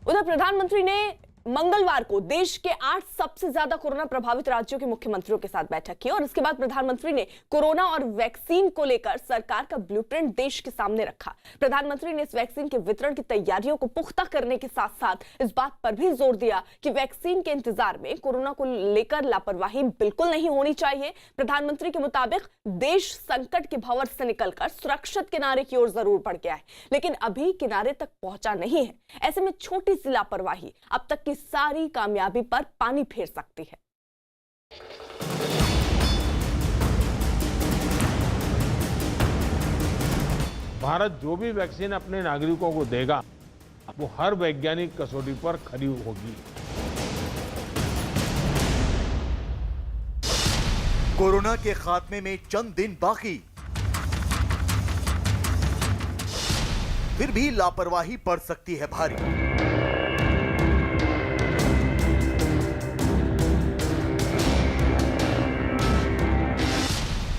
उधर प्रधानमंत्री ने मंगलवार को देश के 8 सबसे ज्यादा कोरोना प्रभावित राज्यों के मुख्यमंत्रियों के साथ बैठक की और इसके बाद प्रधानमंत्री ने कोरोना और वैक्सीन को लेकर सरकार का ब्लूप्रिंट देश के सामने रखा। प्रधानमंत्री ने इस वैक्सीन के वितरण की तैयारियों को पुख्ता करने के साथ साथ इस बात पर भी जोर दिया कि वैक्सीन के इंतजार में कोरोना को लेकर लापरवाही बिल्कुल नहीं होनी चाहिए। प्रधानमंत्री के मुताबिक देश संकट के भंवर से निकलकर सुरक्षित किनारे की ओर जरूर बढ़ गया है, लेकिन अभी किनारे तक पहुंचा नहीं है। ऐसे में छोटी सी लापरवाही अब तक की सारी कामयाबी पर पानी फेर सकती है। भारत जो भी वैक्सीन अपने नागरिकों को देगा वो हर वैज्ञानिक कसौटी पर खरी होगी। कोरोना के खात्मे में चंद दिन बाकी, फिर भी लापरवाही पड़ सकती है भारी।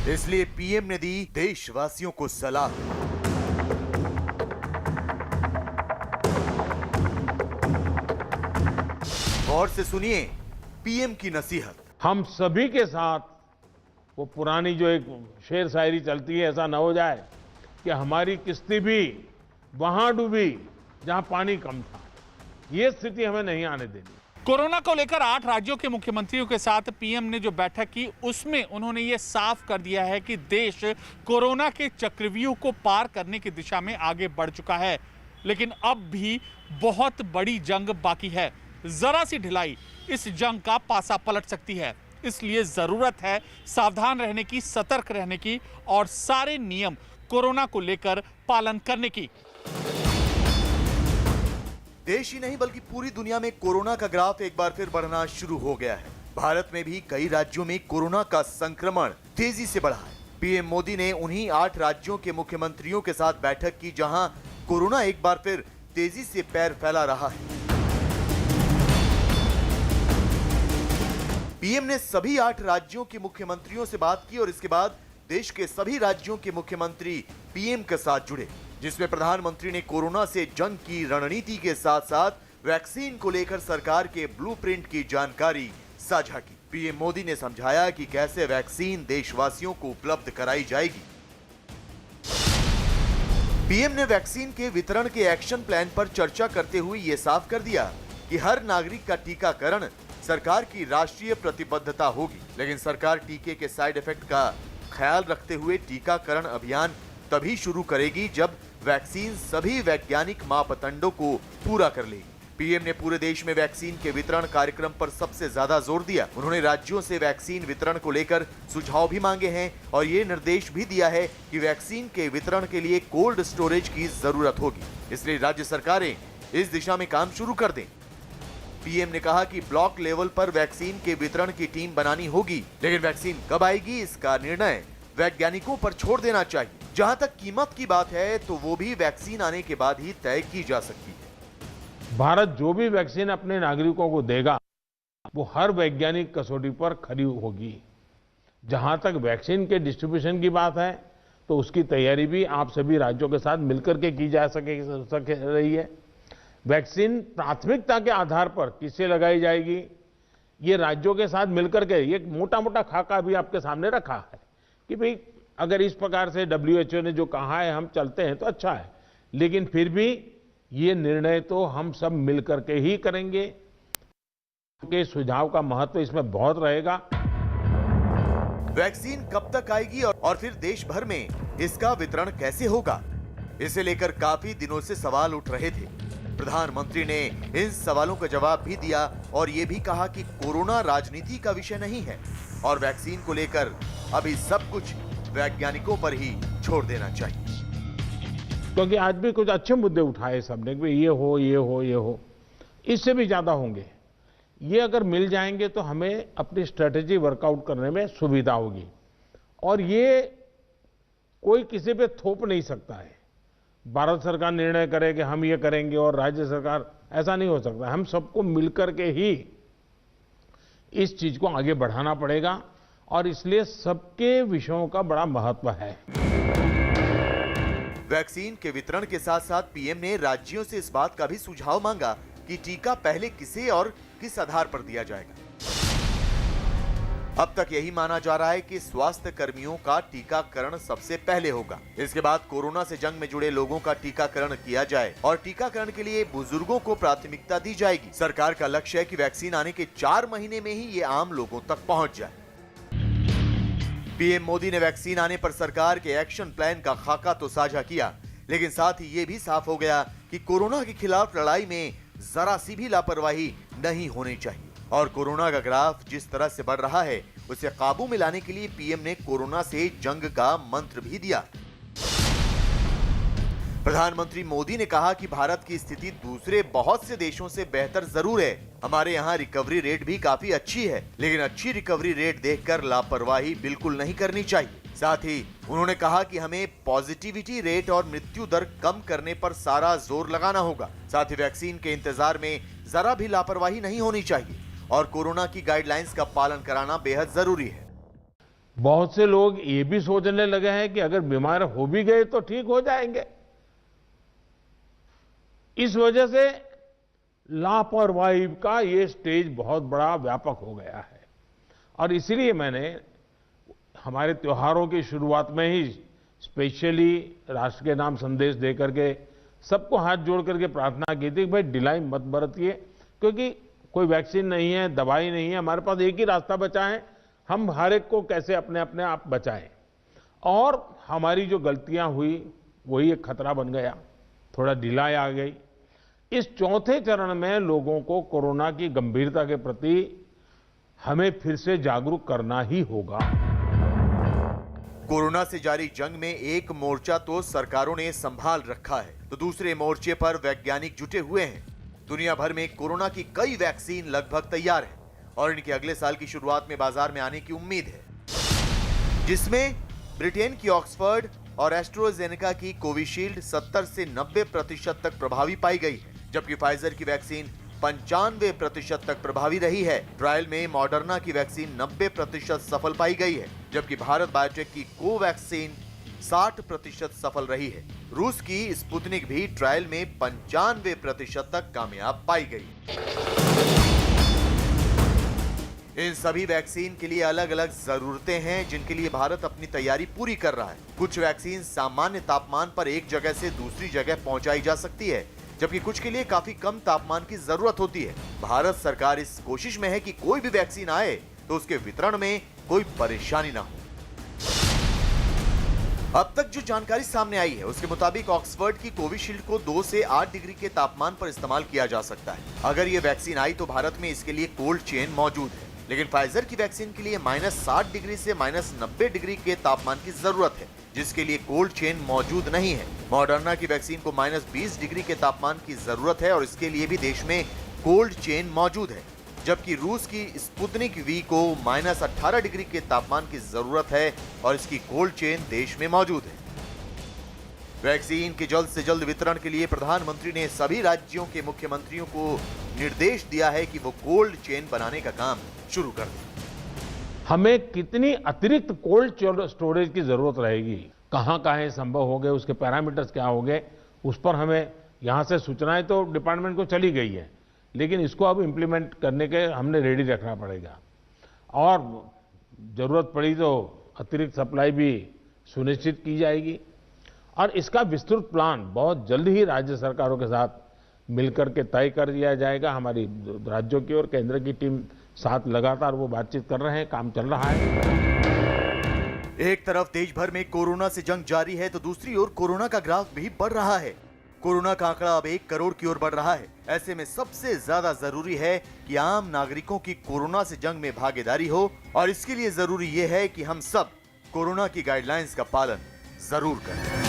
इसलिए पीएम ने दी देशवासियों को सलाह। गौर से सुनिए पीएम की नसीहत। हम सभी के साथ वो पुरानी जो एक शेर शायरी चलती है, ऐसा न हो जाए कि हमारी किश्ती भी वहां डूबी जहां पानी कम था। ये स्थिति हमें नहीं आने देनी। कोरोना को लेकर 8 राज्यों के मुख्यमंत्रियों के साथ पीएम ने जो बैठक की उसमें उन्होंने ये साफ कर दिया है कि देश कोरोना के चक्रव्यूह को पार करने की दिशा में आगे बढ़ चुका है, लेकिन अब भी बहुत बड़ी जंग बाकी है। जरा सी ढिलाई इस जंग का पासा पलट सकती है, इसलिए जरूरत है सावधान रहने की, सतर्क रहने की और सारे नियम कोरोना को लेकर पालन करने की। देश ही नहीं बल्कि पूरी दुनिया में कोरोना का ग्राफ एक बार फिर बढ़ना शुरू हो गया है। भारत में भी कई राज्यों में कोरोना का संक्रमण तेजी से बढ़ा है। पीएम मोदी ने उन्हीं 8 राज्यों के मुख्यमंत्रियों के साथ बैठक की जहां कोरोना एक बार फिर तेजी से पैर फैला रहा है। पीएम ने सभी 8 राज्यों के मुख्यमंत्रियों से बात की और इसके बाद देश के सभी राज्यों के मुख्यमंत्री पीएम के साथ जुड़े, जिसमें प्रधानमंत्री ने कोरोना से जंग की रणनीति के साथ साथ वैक्सीन को लेकर सरकार के ब्लूप्रिंट की जानकारी साझा की। पीएम मोदी ने समझाया कि कैसे वैक्सीन देशवासियों को उपलब्ध कराई जाएगी। पीएम ने वैक्सीन के वितरण के एक्शन प्लान पर चर्चा करते हुए ये साफ कर दिया कि हर नागरिक का टीकाकरण सरकार की राष्ट्रीय प्रतिबद्धता होगी, लेकिन सरकार टीके के साइड इफेक्ट का ख्याल रखते हुए टीकाकरण अभियान तभी शुरू करेगी जब वैक्सीन सभी वैज्ञानिक मापदंडों को पूरा कर लेगी। पीएम ने पूरे देश में वैक्सीन के वितरण कार्यक्रम पर सबसे ज्यादा जोर दिया। उन्होंने राज्यों से वैक्सीन वितरण को लेकर सुझाव भी मांगे हैं और ये निर्देश भी दिया है कि वैक्सीन के वितरण के लिए कोल्ड स्टोरेज की जरूरत होगी, इसलिए राज्य सरकारें इस दिशा में काम शुरू कर दें। पीएम ने कहा कि ब्लॉक लेवल पर वैक्सीन के वितरण की टीम बनानी होगी, लेकिन वैक्सीन कब आएगी इसका निर्णय वैज्ञानिकों पर छोड़ देना चाहिए। जहां तक कीमत की बात है तो वो भी वैक्सीन आने के बाद ही तय की जा सकती है। भारत जो भी वैक्सीन अपने नागरिकों को देगा वो हर वैज्ञानिक कसौटी पर खरी होगी। जहां तक वैक्सीन के डिस्ट्रीब्यूशन की बात है तो उसकी तैयारी भी आप सभी राज्यों के साथ मिलकर के की जा सके रही है। वैक्सीन प्राथमिकता के आधार पर किससे लगाई जाएगी, ये राज्यों के साथ मिलकर के एक मोटा मोटा खाका भी आपके सामने रखा है कि भाई अगर इस प्रकार से WHO ने जो कहा है हम चलते हैं तो अच्छा है, लेकिन फिर भी ये निर्णय तो हम सब मिलकर के ही करेंगे। के सुझाव का महत्व इसमें बहुत रहेगा। वैक्सीन कब तक आएगी और फिर देश भर में इसका वितरण कैसे होगा, इसे लेकर काफी दिनों से सवाल उठ रहे थे। प्रधानमंत्री ने इन सवालों का जवाब भी दिया और ये भी कहा कि कोरोना राजनीति का विषय नहीं है और वैक्सीन को लेकर अभी सब कुछ वैज्ञानिकों पर ही छोड़ देना चाहिए। क्योंकि आज भी कुछ अच्छे मुद्दे उठाए सबने कि ये हो ये हो ये हो, इससे भी ज्यादा होंगे। ये अगर मिल जाएंगे तो हमें अपनी स्ट्रेटेजी वर्कआउट करने में सुविधा होगी और ये कोई किसी पे थोप नहीं सकता है। भारत सरकार निर्णय करे कि हम ये करेंगे और राज्य सरकार, ऐसा नहीं हो सकता। हम सबको मिलकर के ही इस चीज को आगे बढ़ाना पड़ेगा और इसलिए सबके विषयों का बड़ा महत्व है। वैक्सीन के वितरण के साथ साथ पीएम ने राज्यों से इस बात का भी सुझाव मांगा कि टीका पहले किसे और किस आधार पर दिया जाएगा। अब तक यही माना जा रहा है कि स्वास्थ्य कर्मियों का टीकाकरण सबसे पहले होगा। इसके बाद कोरोना से जंग में जुड़े लोगों का टीकाकरण किया जाए और टीकाकरण के लिए बुजुर्गों को प्राथमिकता दी जाएगी। सरकार का लक्ष्य है कि वैक्सीन आने के 4 महीने में ही ये आम लोगों तक पहुंच जाए। पीएम मोदी ने वैक्सीन आने पर सरकार के एक्शन प्लान का खाका तो साझा किया, लेकिन साथ ही ये भी साफ हो गया कि कोरोना के खिलाफ लड़ाई में जरा सी भी लापरवाही नहीं होनी चाहिए। और कोरोना का ग्राफ जिस तरह से बढ़ रहा है, उसे काबू में लाने के लिए पीएम ने कोरोना से जंग का मंत्र भी दिया। प्रधानमंत्री मोदी ने कहा कि भारत की स्थिति दूसरे बहुत से देशों से बेहतर जरूर है। हमारे यहाँ रिकवरी रेट भी काफी अच्छी है, लेकिन अच्छी रिकवरी रेट देखकर लापरवाही बिल्कुल नहीं करनी चाहिए। साथ ही उन्होंने कहा कि हमें पॉजिटिविटी रेट और मृत्यु दर कम करने पर सारा जोर लगाना होगा। साथ ही वैक्सीन के इंतजार में जरा भी लापरवाही नहीं होनी चाहिए और कोरोना की गाइडलाइंस का पालन कराना बेहद जरूरी है। बहुत से लोग ये भी सोचने लगे हैं कि अगर बीमार हो भी गए तो ठीक हो जाएंगे। इस वजह से लापरवाही का ये स्टेज बहुत बड़ा व्यापक हो गया है और इसीलिए मैंने हमारे त्योहारों की शुरुआत में ही स्पेशली राष्ट्र के नाम संदेश दे करके सबको हाथ जोड़ करके प्रार्थना की थी कि भाई ढिलाई मत बरतिए, क्योंकि कोई वैक्सीन नहीं है, दवाई नहीं है, हमारे पास एक ही रास्ता बचा है, हम हर एक को कैसे अपने आप बचाएं। और हमारी जो गलतियां हुई वही एक खतरा बन गया, थोड़ा ढिलाई आ गई। इस चौथे चरण में लोगों को कोरोना की गंभीरता के प्रति हमें फिर से जागरूक करना ही होगा। कोरोना से जारी जंग में एक मोर्चा तो सरकारों ने संभाल रखा है, तो दूसरे मोर्चे पर वैज्ञानिक जुटे हुए हैं। दुनिया भर में कोरोना की कई वैक्सीन लगभग तैयार है और इनके अगले साल की शुरुआत में बाजार में आने की उम्मीद है, जिसमें ब्रिटेन की ऑक्सफोर्ड और एस्ट्राजेनेका की कोविशील्ड 70 से 90% तक प्रभावी पाई गई है, जबकि फाइजर की वैक्सीन 95% तक प्रभावी रही है। ट्रायल में मॉडर्ना की वैक्सीन 90% सफल पाई गई है, जबकि भारत बायोटेक की कोवैक्सीन 60% सफल रही है। रूस की स्पुतनिक भी ट्रायल में 95% तक कामयाब पाई गई। इन सभी वैक्सीन के लिए अलग अलग जरूरतें हैं, जिनके लिए भारत अपनी तैयारी पूरी कर रहा है। कुछ वैक्सीन सामान्य तापमान पर एक जगह से दूसरी जगह पहुंचाई जा सकती है, जबकि कुछ के लिए काफी कम तापमान की जरूरत होती है। भारत सरकार इस कोशिश में है कि कोई भी वैक्सीन आए तो उसके वितरण में कोई परेशानी ना हो। अब तक जो जानकारी सामने आई है उसके मुताबिक ऑक्सफोर्ड की कोविशील्ड को 2 से 8 डिग्री के तापमान पर इस्तेमाल किया जा सकता है। अगर ये वैक्सीन आई तो भारत में इसके लिए कोल्ड चेन मौजूद है, लेकिन फाइजर की वैक्सीन के लिए -60 डिग्री से -90 डिग्री के तापमान की जरूरत है, जिसके लिए कोल्ड चेन मौजूद नहीं है। मॉडर्ना की वैक्सीन को -20 डिग्री के तापमान की जरूरत है और इसके लिए भी देश में कोल्ड चेन मौजूद है, जबकि रूस की स्पुतनिक वी को -18 डिग्री के तापमान की जरूरत है और इसकी कोल्ड चेन देश में मौजूद है। वैक्सीन के जल्द से जल्द वितरण के लिए प्रधानमंत्री ने सभी राज्यों के मुख्यमंत्रियों को निर्देश दिया है कि वो कोल्ड चेन बनाने का काम शुरू कर दें। हमें कितनी अतिरिक्त कोल्ड स्टोरेज की जरूरत रहेगी, कहां संभव हो गए, उसके पैरामीटर्स क्या हो गए, उस पर हमें यहां से सूचनाएं तो डिपार्टमेंट को चली गई है, लेकिन इसको अब इम्प्लीमेंट करने के हमने रेडी रखना पड़ेगा और जरूरत पड़ी तो अतिरिक्त सप्लाई भी सुनिश्चित की जाएगी। और इसका विस्तृत प्लान बहुत जल्द ही राज्य सरकारों के साथ मिलकर के तय कर दिया जाएगा। हमारी राज्यों की और केंद्र की टीम साथ लगातार वो बातचीत कर रहे हैं, काम चल रहा है। एक तरफ देश भर में कोरोना से जंग जारी है तो दूसरी ओर कोरोना का ग्राफ भी बढ़ रहा है। कोरोना का आंकड़ा अब 1 करोड़ की ओर बढ़ रहा है। ऐसे में सबसे ज्यादा जरूरी है कि आम नागरिकों की कोरोना से जंग में भागीदारी हो और इसके लिए जरूरी यह है कि हम सब कोरोना की गाइडलाइंस का पालन जरूर करें।